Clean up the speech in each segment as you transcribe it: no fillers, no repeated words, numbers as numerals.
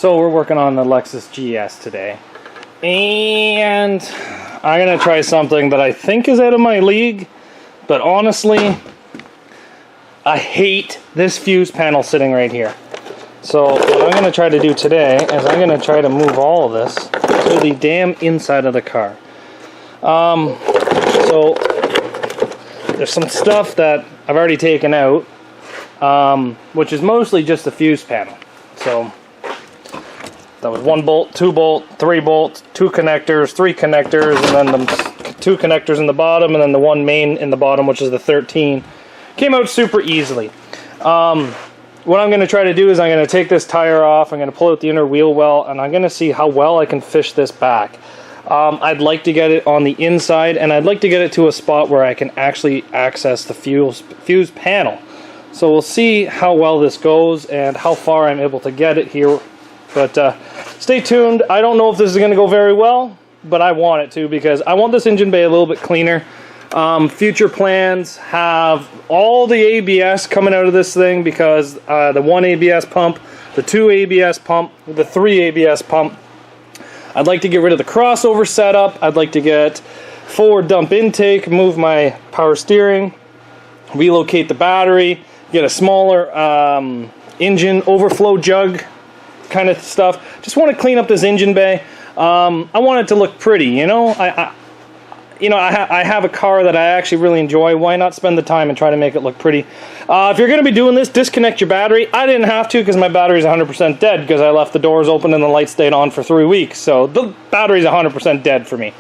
So we're working on the Lexus GS today, and I'm gonna try something that I think is out of my league, but honestly I hate this fuse panel sitting right here. So what I'm gonna try to do today is I'm gonna try to move all of this to the damn inside of the car. So there's some stuff that I've already taken out, which is mostly just the fuse panel. So that was 1 bolt, 2 bolt, 3 bolts, 2 connectors, 3 connectors, and then the 2 connectors in the bottom, and then the 1 main in the bottom, which is the 13. Came out super easily. What I'm going to try to do is I'm going to take this tire off, I'm going to pull out the inner wheel well, and I'm going to see how well I can fish this back. I'd like to get it on the inside, and I'd like to get it to a spot where I can actually access the fuse panel. So we'll see how well this goes and how far I'm able to get it here. But stay tuned. I don't know if this is going to go very well, but I want it to, because I want this engine bay a little bit cleaner. Future plans have all the ABS coming out of this thing, because the 1 ABS pump, the 2 ABS pump, the 3 ABS pump. I'd like to get rid of the crossover setup. I'd like to get forward dump intake, move my power steering, relocate the battery, get a smaller engine overflow jug kind of stuff. Just want to clean up this engine bay. I want it to look pretty, you know. I have a car that I actually really enjoy. Why not spend the time and try to make it look pretty? If you're going to be doing this, disconnect your battery. I didn't have to, because my battery's 100% dead, because I left the doors open and the light stayed on for 3 weeks. So the battery's 100% dead for me.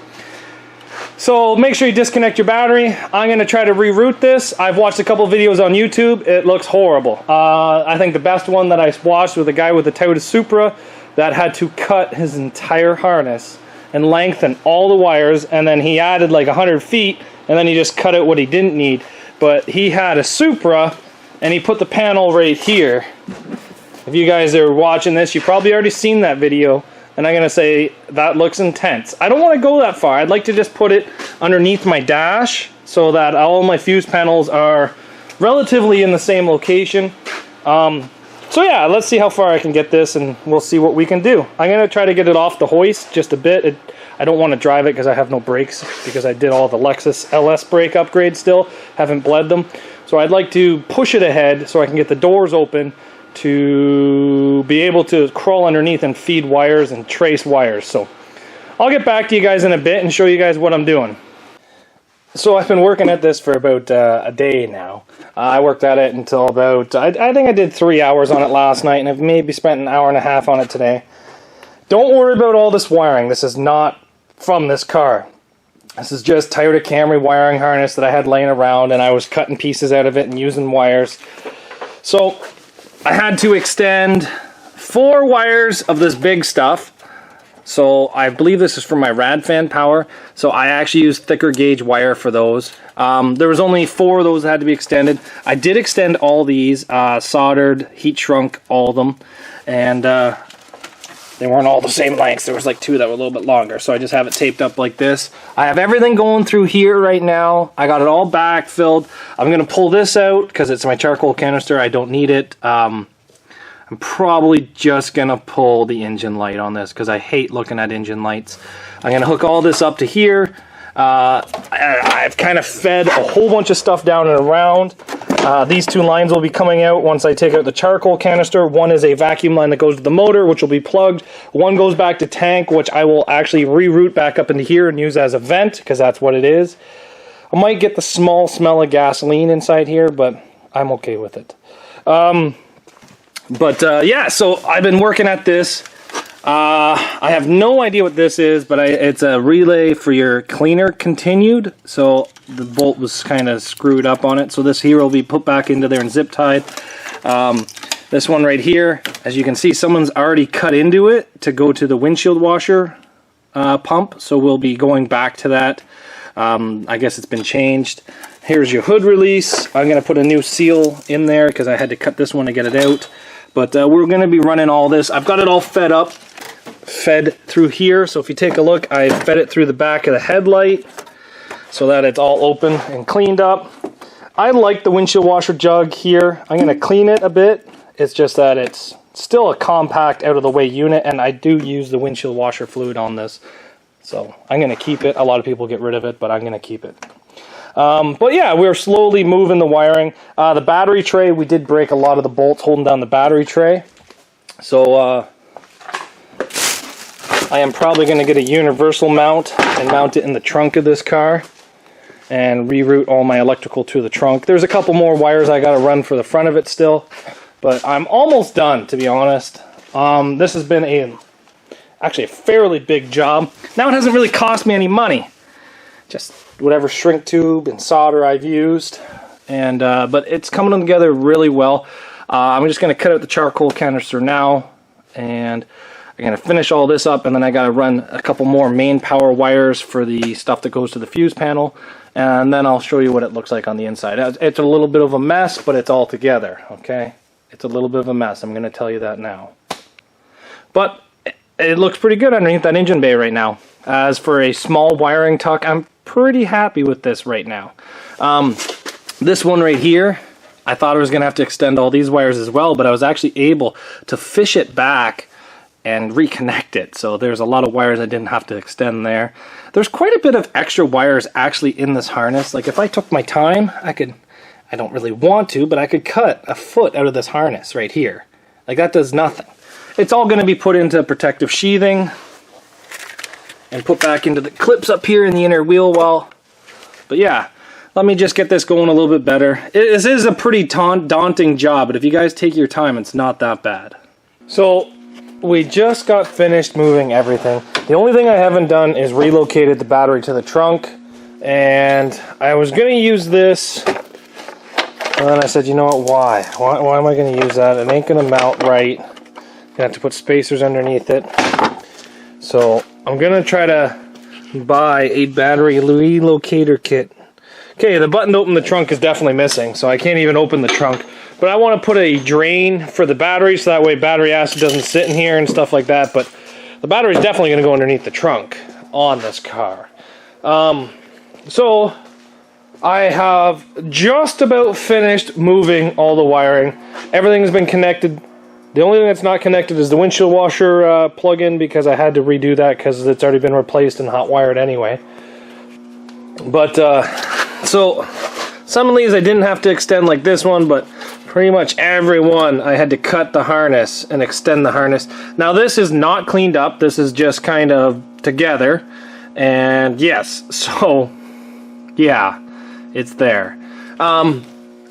So make sure you disconnect your battery. I'm going to try to reroute this. I've watched a couple videos on YouTube. It looks horrible. I think the best one that I watched was a guy with a Toyota Supra that had to cut his entire harness and lengthen all the wires, and then he added like 100 feet, and then he just cut out what he didn't need. But he had a Supra, and he put the panel right here. If you guys are watching this, you've probably already seen that video. And I'm going to say, that looks intense. I don't want to go that far. I'd like to just put it underneath my dash so that all my fuse panels are relatively in the same location. So yeah, let's see how far I can get this, and we'll see what we can do. I'm going to try to get it off the hoist just a bit. I don't want to drive it because I have no brakes, because I did all the Lexus LS brake upgrades still. Haven't bled them. So I'd like to push it ahead so I can get the doors open to be able to crawl underneath and feed wires and trace wires. So I'll get back to you guys in a bit and show you guys what I'm doing. So I've been working at this for about a day now. I worked at it until about, I think I did 3 hours on it last night, and I've maybe spent an hour and a half on it today. Don't worry about all this wiring. This is not from this car. This is just Toyota Camry wiring harness that I had laying around, and I was cutting pieces out of it and using wires. So I had to extend 4 wires of this big stuff. So I believe this is for my rad fan power. So I actually used thicker gauge wire for those. There was only 4 of those that had to be extended. I did extend all these, soldered, heat shrunk all of them. And they weren't all the same lengths. There was like 2 that were a little bit longer. So I just have it taped up like this. I have everything going through here right now. I got it all backfilled. I'm going to pull this out because it's my charcoal canister. I don't need it. I'm probably just going to pull the engine light on this because I hate looking at engine lights. I'm going to hook all this up to here. I've kind of fed a whole bunch of stuff down and around. These 2 lines will be coming out once I take out the charcoal canister. One is a vacuum line that goes to the motor, which will be plugged. One goes back to tank, which I will actually reroute back up into here and use as a vent, because that's what it is. I might get the small smell of gasoline inside here, but I'm okay with it. Yeah, so I've been working at this. I have no idea what this is, but it's a relay for your cleaner continued. So the bolt was kind of screwed up on it. So this here will be put back into there and zip tied. This one right here, as you can see, someone's already cut into it to go to the windshield washer pump. So we'll be going back to that. I guess it's been changed. Here's your hood release. I'm going to put a new seal in there because I had to cut this one to get it out. But we're going to be running all this. I've got it all fed through here. So if you take a look, I fed it through the back of the headlight so that it's all open and cleaned up. I like the windshield washer jug here. I'm going to clean it a bit. It's just that it's still a compact, out-of-the-way unit, and I do use the windshield washer fluid on this. So I'm going to keep it. A lot of people get rid of it, but I'm going to keep it. But yeah, we're slowly moving the wiring. The battery tray, we did break a lot of the bolts holding down the battery tray. So I am probably going to get a universal mount and mount it in the trunk of this car and reroute all my electrical to the trunk. There's a couple more wires I got to run for the front of it still, but I'm almost done, to be honest. This has been actually a fairly big job. Now it hasn't really cost me any money. Just whatever shrink tube and solder I've used, and but it's coming together really well. I'm just going to cut out the charcoal canister now, and I'm going to finish all this up, and then I got to run a couple more main power wires for the stuff that goes to the fuse panel, and then I'll show you what it looks like on the inside. It's a little bit of a mess, but it's all together, okay? It's a little bit of a mess, I'm going to tell you that now. But it looks pretty good underneath that engine bay right now. As for a small wiring tuck, I'm pretty happy with this right now. This one right here, I thought I was going to have to extend all these wires as well, but I was actually able to fish it back and reconnect it. So there's a lot of wires I didn't have to extend there. There's quite a bit of extra wires actually in this harness. Like if I took my time, I don't really want to, but I could cut a foot out of this harness right here. Like that does nothing. It's all going to be put into protective sheathing and put back into the clips up here in the inner wheel well. But yeah, let me just get this going a little bit better. This is a pretty daunting job, but if you guys take your time, it's not that bad. So we just got finished moving everything. The only thing I haven't done is relocated the battery to the trunk, and I was going to use this, and then I said, you know what, why am I going to use that? It ain't going to mount right. I'm going to have to put spacers underneath it. So I'm going to try to buy a battery relocator kit. Okay, the button to open the trunk is definitely missing, so I can't even open the trunk. But I want to put a drain for the battery, so that way battery acid doesn't sit in here and stuff like that. But the battery is definitely going to go underneath the trunk on this car. So I have just about finished moving all the wiring. Everything's been connected. The only thing that's not connected is the windshield washer plug-in, because I had to redo that because it's already been replaced and hot wired anyway. But so some of these I didn't have to extend like this one, but pretty much every one I had to cut the harness and extend the harness. Now this is not cleaned up, this is just kind of together, and yes, so yeah, it's there.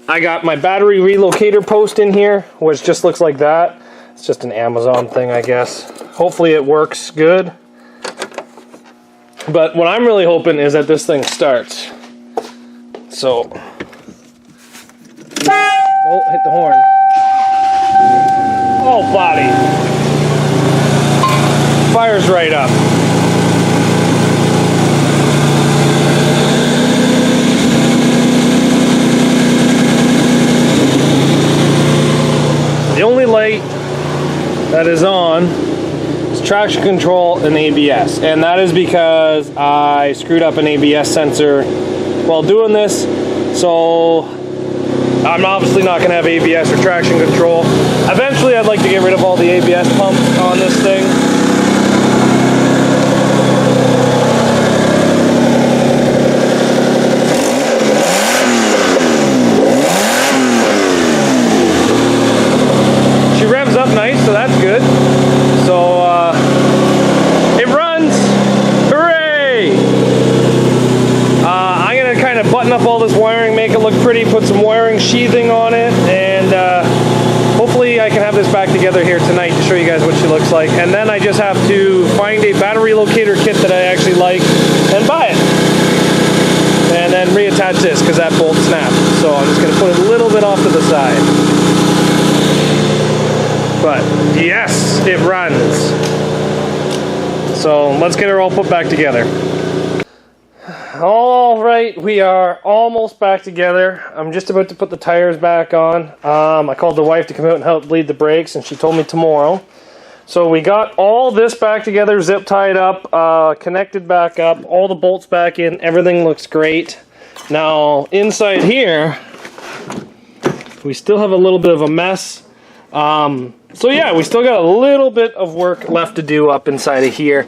I got my battery relocator post in here, which just looks like that. It's just an Amazon thing, I guess. Hopefully it works good. But what I'm really hoping is that this thing starts. So, oh, hit the horn. Oh, body. Fires right up. The only light that is on is traction control and ABS, and that is because I screwed up an ABS sensor while doing this, so I'm obviously not going to have ABS or traction control. Eventually I'd like to get rid of all the ABS pumps on this thing. She revs up nice, so that's good. So it runs. Hooray! I'm going to kind of button up all this wiring, make it look pretty, put some wiring sheathing on it, and hopefully I can have this back together here tonight to show you guys what she looks like. And then I just have to find a battery locator kit that I actually like and buy it. And then reattach this because that bolt snapped. So I'm just going to put it a little bit off to the side. But yes, it runs. So let's get her all put back together. Alright, we are almost back together. I'm just about to put the tires back on. I called the wife to come out and help bleed the brakes, and she told me tomorrow. So we got all this back together, zip tied up, connected back up, all the bolts back in, everything looks great. Now, inside here, we still have a little bit of a mess. So yeah, we still got a little bit of work left to do up inside of here.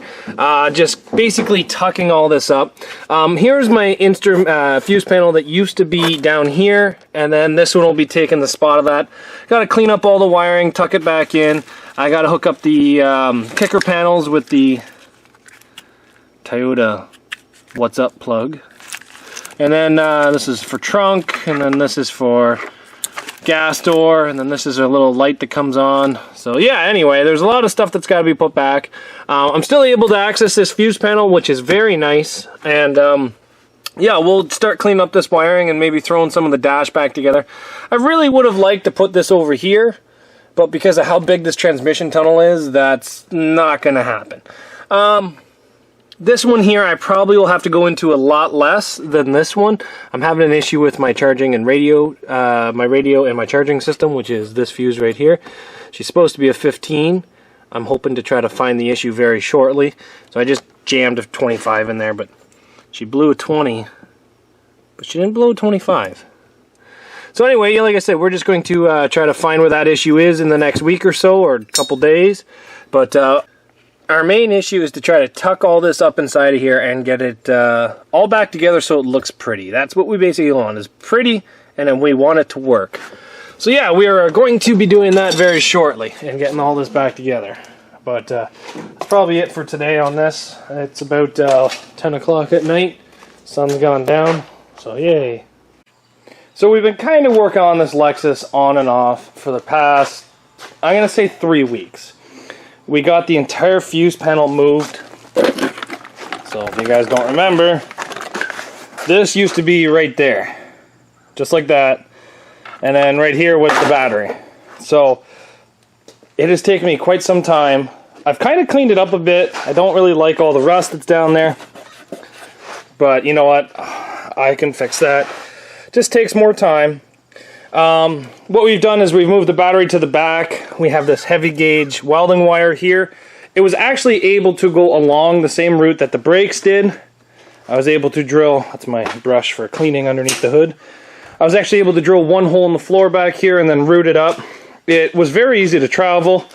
Just basically tucking all this up. Here's my fuse panel that used to be down here, and then this one will be taking the spot of that. Got to clean up all the wiring, tuck it back in. I got to hook up the kicker panels with the Toyota What's Up plug. And then this is for trunk, and then this is for gas door, and then this is a little light that comes on. So yeah, anyway, there's a lot of stuff that's got to be put back. I'm still able to access this fuse panel, which is very nice, and yeah, we'll start cleaning up this wiring and maybe throwing some of the dash back together. I really would have liked to put this over here, but because of how big this transmission tunnel is, that's not going to happen. This one here, I probably will have to go into a lot less than this one. I'm having an issue with my charging and radio, my radio and my charging system, which is this fuse right here. She's supposed to be a 15. I'm hoping to try to find the issue very shortly. So I just jammed a 25 in there, but she blew a 20, but she didn't blow a 25. So anyway, yeah, like I said, we're just going to try to find where that issue is in the next week or so, or a couple days. But our main issue is to try to tuck all this up inside of here and get it all back together so it looks pretty. That's what we basically want, is pretty, and then we want it to work. So yeah, we are going to be doing that very shortly and getting all this back together. But that's probably it for today on this. It's about 10 o'clock at night. Sun's gone down, so yay. So we've been kind of working on this Lexus on and off for the past, I'm going to say 3 weeks. We got the entire fuse panel moved. So if you guys don't remember, this used to be right there, just like that, and then right here was the battery. So it has taken me quite some time. I've kind of cleaned it up a bit. I don't really like all the rust that's down there, but you know what, I can fix that. Just takes more time. What we've done is we've moved the battery to the back. We have this heavy gauge welding wire here. It was actually able to go along the same route that the brakes did. I was able to drill, that's my brush for cleaning underneath the hood. I was actually able to drill one hole in the floor back here and then route it up. It was very easy to travel,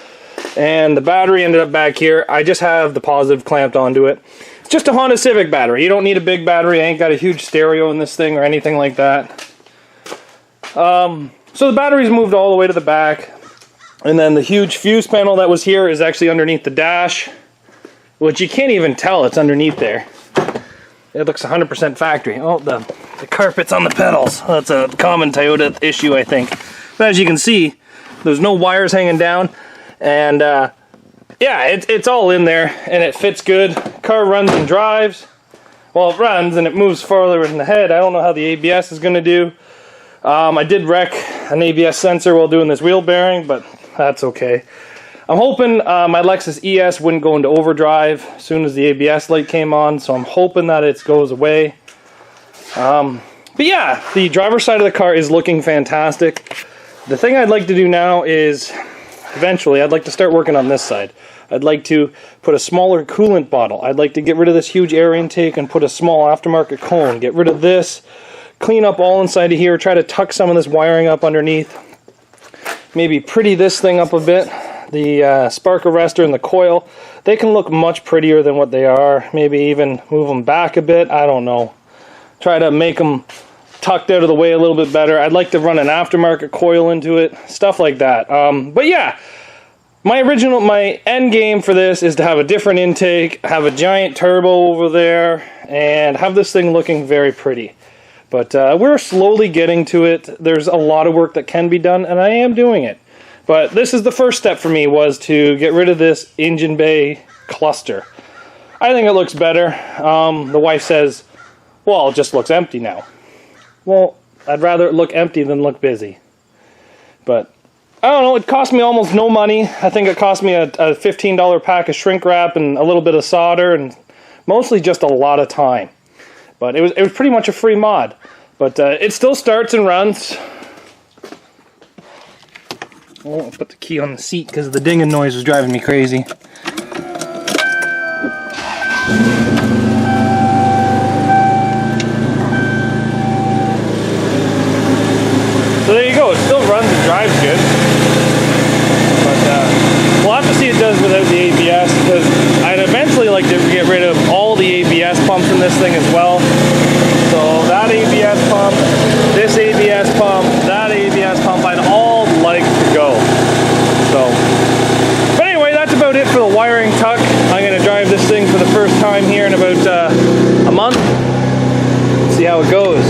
and the battery ended up back here. I just have the positive clamped onto it. It's just a Honda Civic battery. You don't need a big battery. I ain't got a huge stereo in this thing or anything like that. So the battery's moved all the way to the back, and then the huge fuse panel that was here is actually underneath the dash, which you can't even tell it's underneath there. It looks 100% factory. Oh, the carpet's on the pedals. That's a common Toyota issue, I think. But as you can see, there's no wires hanging down, and yeah, it's all in there, and it fits good. Car runs and drives. Well, it runs, and it moves farther in the head. I don't know how the ABS is going to do. I did wreck an ABS sensor while doing this wheel bearing, but that's okay. I'm hoping my Lexus ES wouldn't go into overdrive as soon as the ABS light came on, so I'm hoping that it goes away. But yeah, the driver's side of the car is looking fantastic. The thing I'd like to do now is, eventually, I'd like to start working on this side. I'd like to put a smaller coolant bottle. I'd like to get rid of this huge air intake and put a small aftermarket cone. Get rid of this. Clean up all inside of here, try to tuck some of this wiring up underneath. Maybe pretty this thing up a bit. The spark arrestor and the coil, they can look much prettier than what they are. Maybe even move them back a bit, I don't know. Try to make them tucked out of the way a little bit better. I'd like to run an aftermarket coil into it, stuff like that. But yeah, my end game for this is to have a different intake, have a giant turbo over there, and have this thing looking very pretty. But we're slowly getting to it. There's a lot of work that can be done, and I am doing it. But this is the first step for me, was to get rid of this engine bay cluster. I think it looks better. The wife says, well, it just looks empty now. Well, I'd rather it look empty than look busy. But I don't know, it cost me almost no money. I think it cost me a $15 pack of shrink wrap and a little bit of solder, and mostly just a lot of time. But it was pretty much a free mod. But it still starts and runs. Oh, I'll put the key on the seat because the dinging noise was driving me crazy. So there you go. It still runs and drives good. But well. So that ABS pump, this ABS pump, that ABS pump, I'd all like to go. So, but anyway, that's about it for the wiring tuck. I'm going to drive this thing for the first time here in about a month. See how it goes.